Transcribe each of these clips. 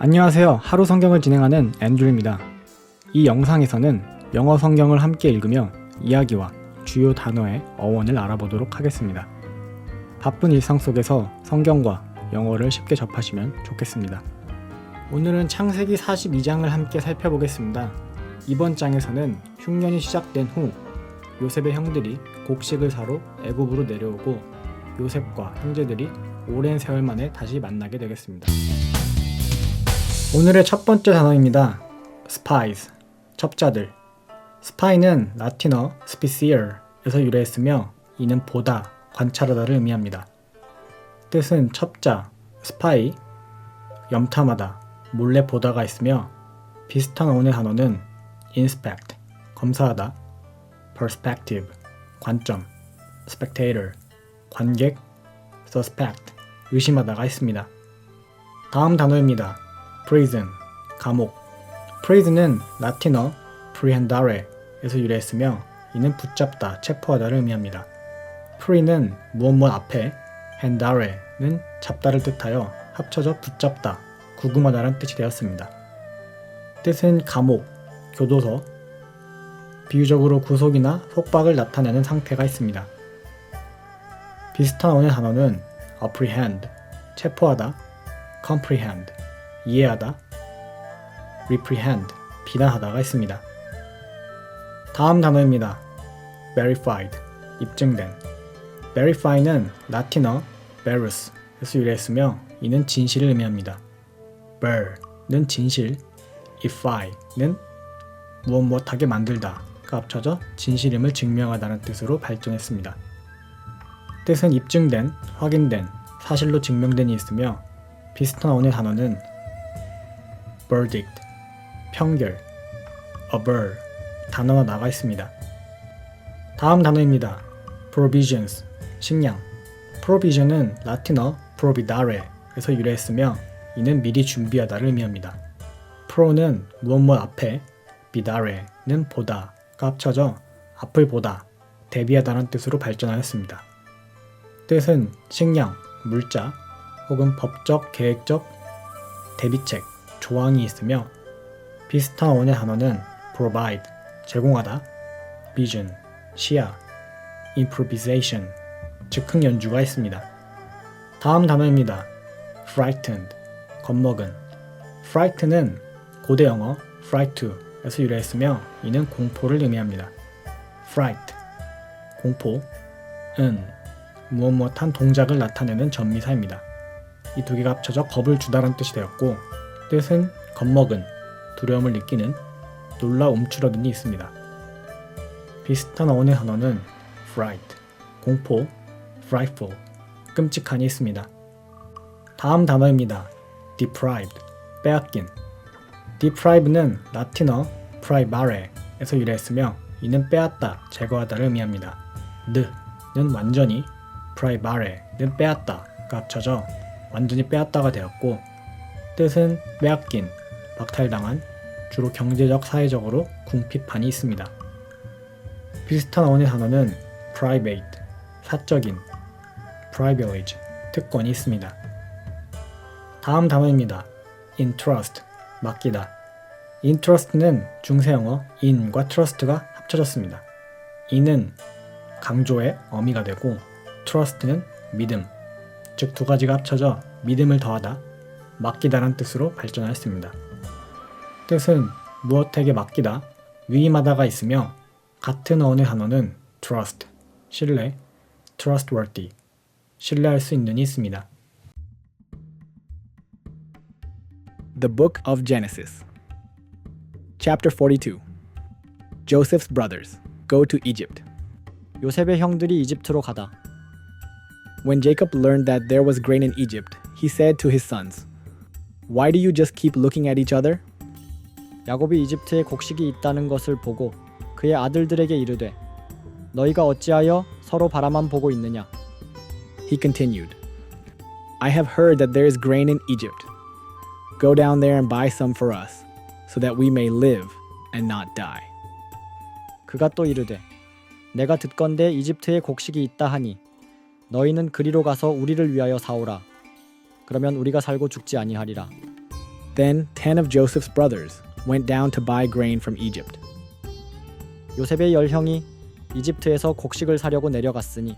안녕하세요. 하루 성경을 진행하는 앤드류입니다. 이 영상에서는 영어 성경을 함께 읽으며 이야기와 주요 단어의 어원을 알아보도록 하겠습니다. 바쁜 일상 속에서 성경과 영어를 쉽게 접하시면 좋겠습니다. 오늘은 창세기 42장을 함께 살펴보겠습니다. 이번 장에서는 흉년이 시작된 후 요셉의 형들이 곡식을 사러 애굽으로 내려오고 요셉과 형제들이 오랜 세월 만에 다시 만나게 되겠습니다. 오늘의 첫 번째 단어입니다. spies, 첩자들. spy는 라틴어 spiciar에서 유래했으며 이는 보다, 관찰하다를 의미합니다. 뜻은 첩자, spy, 염탐하다, 몰래 보다가 있으며 비슷한 어원의 단어는 inspect, 검사하다, perspective, 관점, spectator, 관객, suspect, 의심하다가 있습니다. 다음 단어입니다. prison, 감옥. prison은 라틴어 prehendare에서 유래했으며 이는 붙잡다, 체포하다를 의미합니다. pre는 무엇 앞에, hendare는 잡다를 뜻하여 합쳐져 붙잡다, 구금하다라는 뜻이 되었습니다. 뜻은 감옥, 교도소, 비유적으로 구속이나 속박을 나타내는 상태가 있습니다. 비슷한 어원의 단어는 apprehend, 체포하다, comprehend, 이해하다, reprehend, 비난하다가 있습니다. 다음 단어입니다. verified, 입증된. verify는 라틴어 verus에서 유래했으며 이는 진실을 의미합니다. ver는 진실, ify는 무엇하게 만들다가 합쳐져 진실임을 증명하다는 뜻으로 발전했습니다. 뜻은 입증된, 확인된, 사실로 증명된이 있으며 비슷한 어원의 단어는 verdict, 평결, aver, 단어가 나가 있습니다. 다음 단어입니다. provisions, 식량. provision은 라틴어 providare에서 유래했으며 이는 미리 준비하다를 의미합니다. pro는 무엇 앞에, vidare는 보다가 합쳐져 앞을 보다, 대비하다는 뜻으로 발전하였습니다. 뜻은 식량, 물자, 혹은 법적, 계획적, 대비책, 조항이 있으며 비슷한 어원의 단어는 provide, 제공하다, vision, 시야, improvisation, 즉흥 연주가 있습니다. 다음 단어입니다. frightened, 겁먹은. fright는 고대 영어 fright2에서 유래했으며 이는 공포를 의미합니다. fright, 공포, 무엇한 동작을 나타내는 전미사입니다. 이 두 개가 합쳐져 겁을 주다라는 뜻이 되었고 뜻은 겁먹은, 두려움을 느끼는, 놀라 움츠러든이 있습니다. 비슷한 어원의 단어는 fright, 공포, frightful, 끔찍한이 있습니다. 다음 단어입니다. deprived, 빼앗긴. deprive는 라틴어 privare에서 유래했으며 이는 빼앗다, 제거하다를 의미합니다. 는 완전히, privare는 빼앗다가 합쳐져 완전히 빼앗다가 되었고 뜻은 빼앗긴, 박탈당한, 주로 경제적, 사회적으로 궁핍한이 있습니다. 비슷한 어원의 단어는 private, 사적인, privilege, 특권이 있습니다. 다음 단어입니다. entrust, 맡기다. entrust는 중세영어 in과 trust가 합쳐졌습니다. in은 강조의 어미가 되고 trust는 믿음, 즉 두 가지가 합쳐져 믿음을 더하다, 맡기다란 뜻으로 발전하였습니다. 뜻은 무엇에게 맡기다, 위임하다가 있으며 같은 어원의 단어는 trust, 신뢰, trustworthy, 신뢰할 수 있는이 있습니다. The Book of Genesis Chapter 42 Joseph's brothers go to Egypt. 요셉의 형들이 이집트로 가다. When Jacob learned that there was grain in Egypt, he said to his sons, Why do you just keep looking at each other? 야곱이 이집트에 곡식이 있다는 것을 보고 그의 아들들에게 이르되 너희가 어찌하여 서로 바라만 보고 있느냐? He continued, I have heard that there is grain in Egypt. Go down there and buy some for us, so that we may live and not die. 그가 또 이르되 내가 듣건대 이집트에 곡식이 있다 하니 너희는 그리로 가서 우리를 위하여 사오라. 그러면 우리가 살고 죽지 아니하리라. Then 10 of Joseph's brothers went down to buy grain from Egypt. 요셉의 10형이 이집트에서 곡식을 사려고 내려갔으니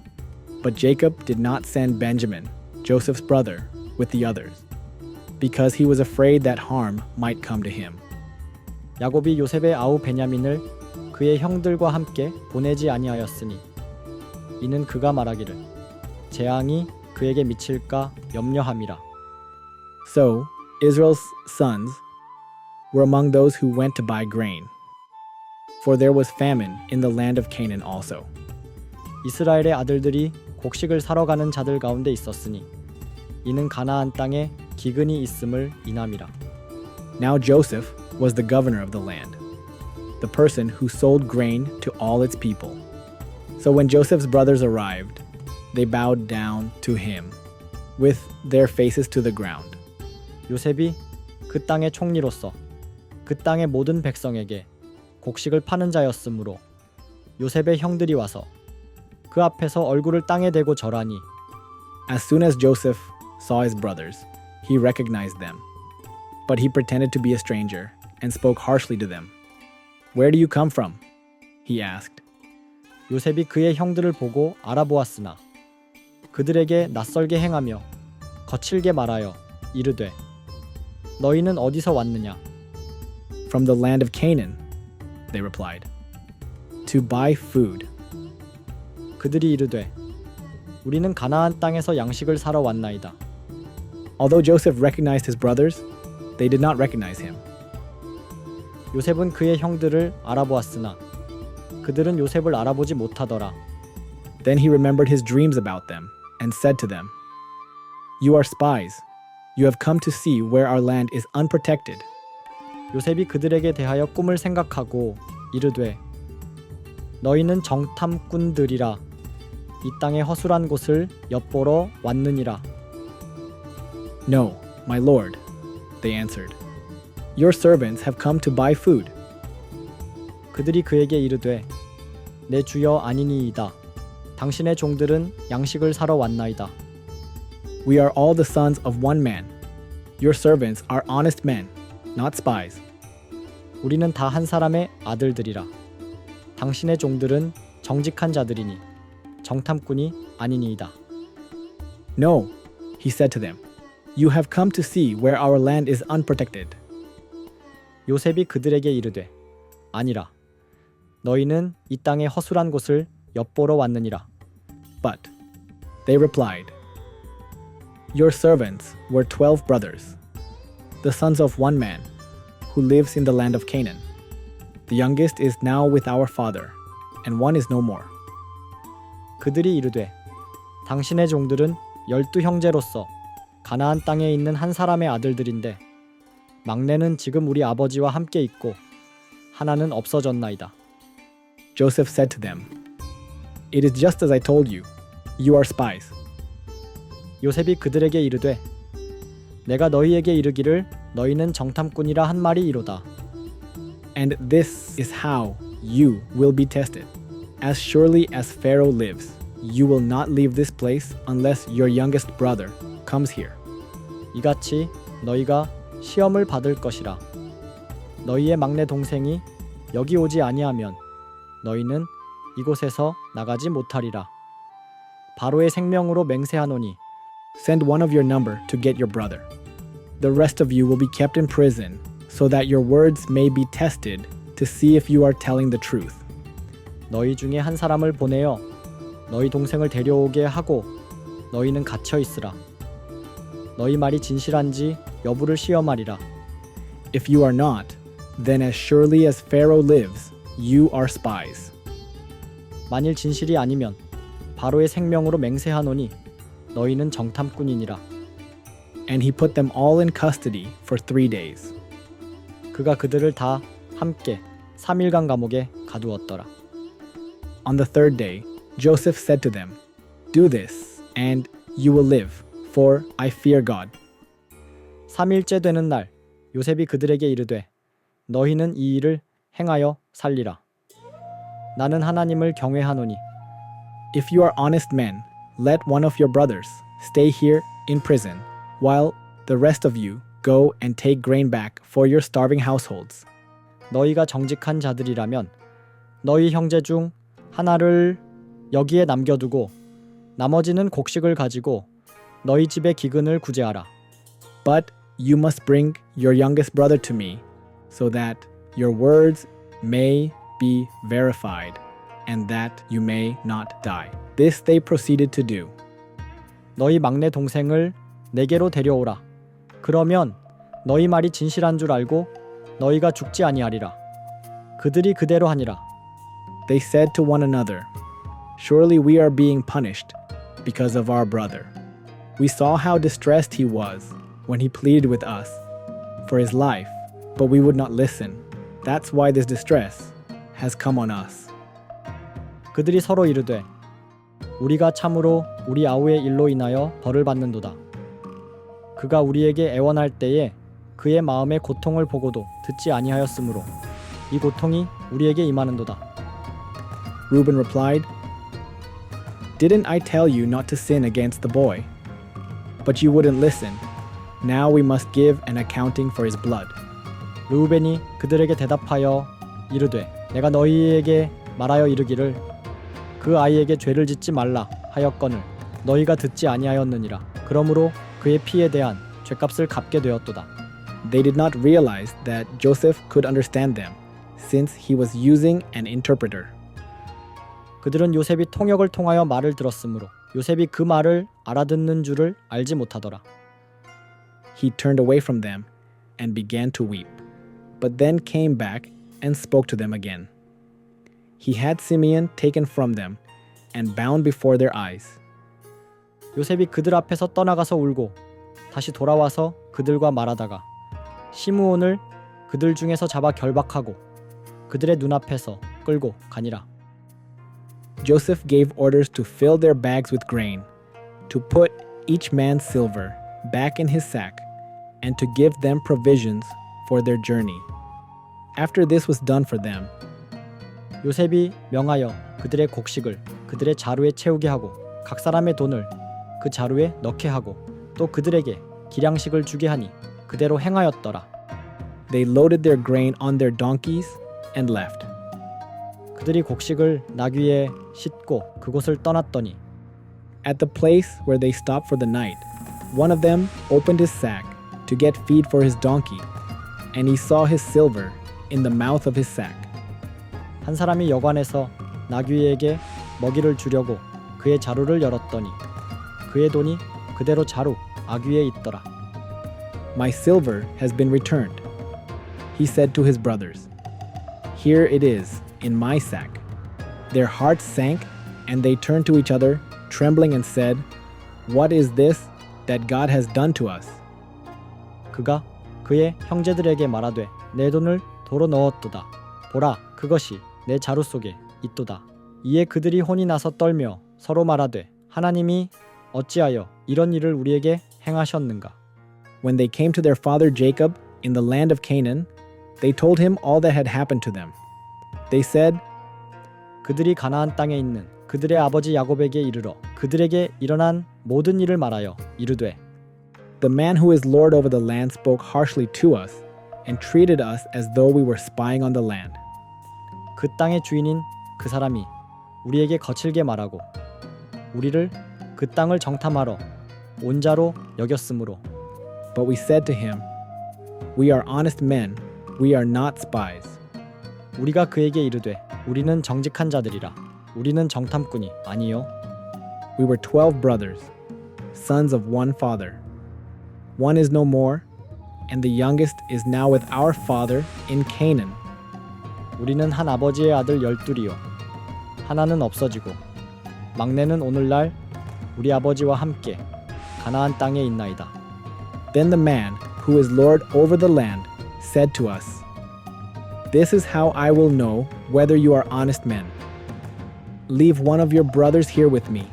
But Jacob did not send Benjamin, Joseph's brother, with the others, because he was afraid that harm might come to him. 야곱이 요셉의 아우 베냐민을 그의 형들과 함께 보내지 아니하였으니 이는 그가 말하기를 재앙이 그에게 미칠까 염려함이라. So Israel's sons were among those who went to buy grain, for there was famine in the land of Canaan also. 이스라엘의 아들들이 곡식을 사러 가는 자들 가운데 있었으니 이는 가나안 땅에 기근이 있음을 인함이라. Now Joseph was the governor of the land, the person who sold grain to all its people. So when Joseph's brothers arrived, they bowed down to him, with their faces to the ground. 요셉이 그 땅의 총리로서 그 땅의 모든 백성에게 곡식을 파는 자였으므로 요셉의 형들이 와서 그 앞에서 얼굴을 땅에 대고 절하니 As soon as Joseph saw his brothers, he recognized them. But he pretended to be a stranger and spoke harshly to them. Where do you come from? He asked. 요셉이 그의 형들을 보고 알아보았으나 그들에게 낯설게 행하며 거칠게 말하여 이르되 너희는 어디서 왔느냐? From the land of Canaan, they replied, to buy food. 그들이 이르되 우리는 가나안 땅에서 양식을 사러 왔나이다. Although Joseph recognized his brothers, they did not recognize him. 요셉은 그의 형들을 알아보았으나 그들은 요셉을 알아보지 못하더라. Then he remembered his dreams about them and said to them, You are spies. You have come to see where our land is unprotected. 요셉이 그들에게 대하여 꿈을 생각하고 이르되 너희는 정탐꾼들이라 이 땅의 허술한 곳을 엿보러 왔느니라. No, my lord, they answered. Your servants have come to buy food. 그들이 그에게 이르되 내 주여 아니니이다. 당신의 종들은 양식을 사러 왔나이다. We are all the sons of one man. Your servants are honest men, not spies. 우리는 다 한 사람의 아들들이라. 당신의 종들은 정직한 자들이니 정탐꾼이 아니니이다. No, he said to them. You have come to see where our land is unprotected. 요셉이 그들에게 이르되 아니라 너희는 이 땅의 허술한 곳을 엿보러 왔느니라. But they replied, Your servants were 12 brothers, the sons of one man, who lives in the land of Canaan. The youngest is now with our father, and one is no more. 그들이 이르되 당신의 종들은 12형제로서 가나안 땅에 있는 한 사람의 아들들인데 막내는 지금 우리 아버지와 함께 있고 하나는 없어졌나이다. Joseph said to them, It is just as I told you. You are spies. 요셉이 그들에게 이르되 내가 너희에게 이르기를 너희는 정탐꾼이라 한 말이 이로다. And this is how you will be tested. As surely as Pharaoh lives, you will not leave this place unless your youngest brother comes here. 이같이 너희가 시험을 받을 것이라. 너희의 막내 동생이 여기 오지 아니하면 너희는 이곳에서 나가지 못하리라. 바로의 생명으로 맹세하노니 Send one of your number to get your brother. The rest of you will be kept in prison, so that your words may be tested to see if you are telling the truth. 너희 중에 한 사람을 보내어 너희 동생을 데려오게 하고 너희는 갇혀 있으라. 너희 말이 진실한지 여부를 시험하리라. If you are not, then as surely as Pharaoh lives, you are spies. 만일 진실이 아니면 바로의 생명으로 맹세하노니 너희는 정탐꾼이니라. And he put them all in custody for 3 days. 그가 그들을 다 함께 3일간 감옥에 가두었더라. On the 3rd day, Joseph said to them, Do this, and you will live, for I fear God. 3일째 되는 날 요셉이 그들에게 이르되 너희는 이 일을 행하여 살리라. 나는 하나님을 경외하노니 If you are honest men, let one of your brothers stay here in prison, while the rest of you go and take grain back for your starving households. 너희가 정직한 자들이라면 너희 형제 중 하나를 여기에 남겨두고 나머지는 곡식을 가지고 너희 집의 기근을 구제하라. But you must bring your youngest brother to me, so that your words may be verified, and that you may not die. This they proceeded to do. 너희 막내 동생을 내게로 데려오라. 그러면 너희 말이 진실한 줄 알고 너희가 죽지 아니하리라. 그들이 그대로 하니라. They said to one another, Surely we are being punished because of our brother. We saw how distressed he was when he pleaded with us for his life, but we would not listen. That's why this distress has come on us. 그들이 서로 이르되 우리가 참으로 우리 아우의 일로 인하여 벌을 받는도다. 그가 우리에게 애원할 때에 그의 마음의 고통을 보고도 듣지 아니하였으므로 이 고통이 우리에게 임하는도다. Reuben replied, Didn't I tell you not to sin against the boy? But you wouldn't listen. Now we must give an accounting for his blood. 르우벤이 그들에게 대답하여 이르되 내가 너희에게 말하여 이르기를 그 아이에게 죄를 짓지 말라 하였거늘 너희가 듣지 아니하였느니라. 그러므로 그의 피에 대한 죄값을 갚게 되었도다. They did not realize that Joseph could understand them, since he was using an interpreter. 그들은 요셉이 통역을 통하여 말을 들었으므로 요셉이 그 말을 알아듣는 줄을 알지 못하더라. He turned away from them and began to weep, but then came back and spoke to them again. He had Simeon taken from them and bound before their eyes. 요셉이 그들 앞에서 떠나가서 울고 다시 돌아와서 그들과 말하다가 시므온을 그들 중에서 잡아 결박하고 그들의 눈앞에서 끌고 가니라. Joseph gave orders to fill their bags with grain, to put each man's silver back in his sack, and to give them provisions for their journey. After this was done for them, 요셉이 명하여 그들의 곡식을 그들의 자루에 채우게 하고 각 사람의 돈을 그 자루에 넣게 하고 또 그들에게 기량식을 주게 하니 그대로 행하였더라. they loaded their grain on their donkeys and left. 그들이 곡식을 나귀에 싣고 그곳을 떠났더니 At the place where they stopped for the night, one of them opened his sack to get feed for his donkey, and he saw his silver in the mouth of his sack. 한 사람이 여관에서 나귀에게 먹이를 주려고 그의 자루를 열었더니 그의 돈이 그대로 자루 아귀에 있더라. My silver has been returned, he said to his brothers. Here it is in my sack. Their hearts sank, and they turned to each other, trembling, and said, What is this that God has done to us? 그가 그의 형제들에게 말하되 내 돈을 도로 넣었도다. 보라, 그것이 내 자루 속에 있도다. 이에 그들이 혼이 나서 떨며 서로 말하되 하나님이 어찌하여 이런 일을 우리에게 행하셨는가? When they came to their father Jacob in the land of Canaan, they told him all that had happened to them. They said, 그들이 가나안 땅에 있는 그들의 아버지 야곱에게 이르러 그들에게 일어난 모든 일을 말하여 이르되 The man who is Lord over the land spoke harshly to us and treated us as though we were spying on the land. 그 땅의 주인인 그 사람이 우리에게 거칠게 말하고 우리를 그 땅을 정탐하러 온 자로 여겼으므로 But we said to him, We are honest men, we are not spies. 우리가 그에게 이르되 우리는 정직한 자들이라 우리는 정탐꾼이 아니요 We were 12 brothers, sons of one father. One is no more, and the youngest is now with our father in Canaan. 우리는 한 아버지의 아들 12이요 하나는 없어지고 막내는 오늘날 우리 아버지와 함께 가나안 땅에 있나이다. Then the man who is Lord over the land said to us, This is how I will know whether you are honest men. Leave one of your brothers here with me,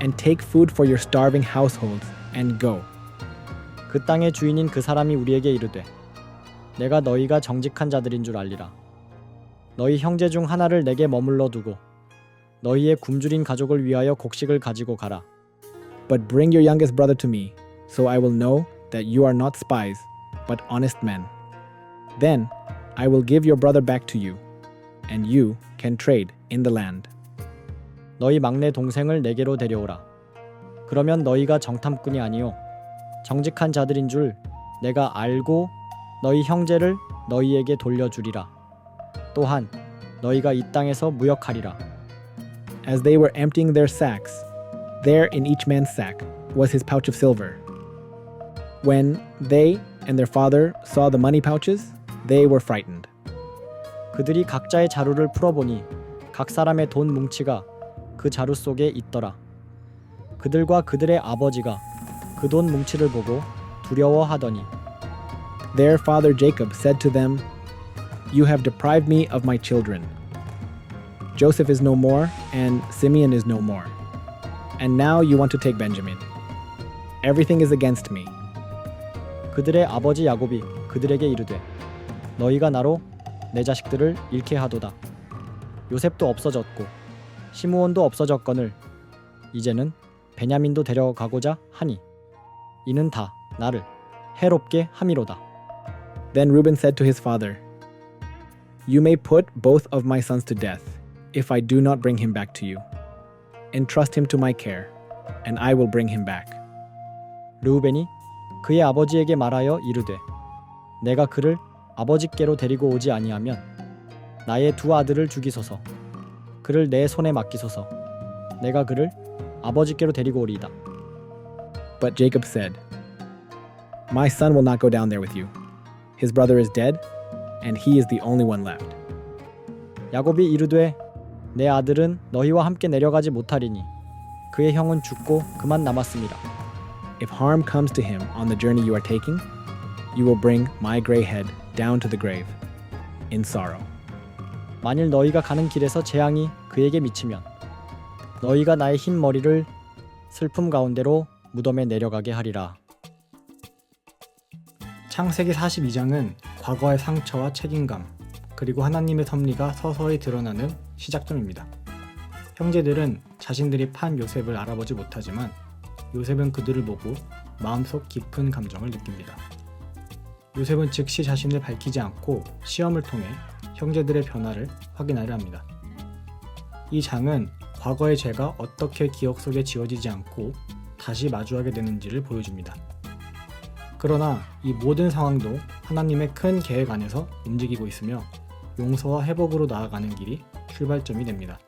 and take food for your starving households, and go. 그 땅의 주인인 그 사람이 우리에게 이르되 내가 너희가 정직한 자들인 줄 알리라. 너희 형제 중 하나를 내게 머물러 두고 너희의 굶주린 가족을 위하여 곡식을 가지고 가라. But bring your youngest brother to me, so I will know that you are not spies, but honest men. Then I will give your brother back to you, and you can trade in the land. 너희 막내 동생을 내게로 데려오라. 그러면 너희가 정탐꾼이 아니요 정직한 자들인 줄 내가 알고 너희 형제를 너희에게 돌려주리라. 또한 너희가 이 땅에서 무역하리라. As they were emptying their sacks, there in each man's sack was his pouch of silver. When they and their father saw the money pouches, they were frightened. 그들이 각자의 자루를 풀어보니 각 사람의 돈 뭉치가 그 자루 속에 있더라. 그들과 그들의 아버지가 그 돈 뭉치를 보고 두려워하더니 Their father Jacob said to them, You have deprived me of my children. Joseph is no more, and Simeon is no more. And now you want to take Benjamin. Everything is against me. 그들의 아버지 야곱이 그들에게 이르되 너희가 나로 내 자식들을 잃게 하도다. 요셉도 없어졌고 시므온도 없어졌거늘 이제는 베냐민도 데려가고자 하니 이는 다 나를 해롭게 함이로다. Then Reuben said to his father, You may put both of my sons to death, if I do not bring him back to you. Entrust him to my care, and I will bring him back. 르우벤이 그의 아버지에게 말하여 이르되 내가 그를 아버지께로 데리고 오지 아니하면 나의 두 아들을 죽이소서. 그를 내 손에 맡기소서. 내가 그를 아버지께로 데리고 오리이다. But Jacob said, My son will not go down there with you. His brother is dead, and he is the only one left. 야곱이 이르되 내 아들은 너희와 함께 내려가지 못하리니 그의 형은 죽고 그만 남았습니다. If harm comes to him on the journey you are taking, you will bring my gray head down to the grave in sorrow. 만일 너희가 가는 길에서 재앙이 그에게 미치면 너희가 나의 흰 머리를 슬픔 가운데로 무덤에 내려가게 하리라. 창세기 42장은 과거의 상처와 책임감, 그리고 하나님의 섭리가 서서히 드러나는 시작점입니다. 형제들은 자신들이 판 요셉을 알아보지 못하지만 요셉은 그들을 보고 마음속 깊은 감정을 느낍니다. 요셉은 즉시 자신을 밝히지 않고 시험을 통해 형제들의 변화를 확인하려 합니다. 이 장은 과거의 죄가 어떻게 기억 속에 지워지지 않고 다시 마주하게 되는지를 보여줍니다. 그러나 이 모든 상황도 하나님의 큰 계획 안에서 움직이고 있으며 용서와 회복으로 나아가는 길이 출발점이 됩니다.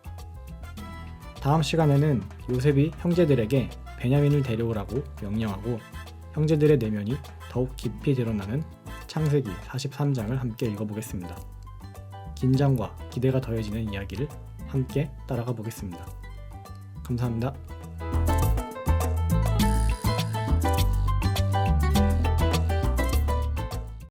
다음 시간에는 요셉이 형제들에게 베냐민을 데려오라고 명령하고 형제들의 내면이 더욱 깊이 드러나는 창세기 43장을 함께 읽어보겠습니다. 긴장과 기대가 더해지는 이야기를 함께 따라가 보겠습니다. 감사합니다.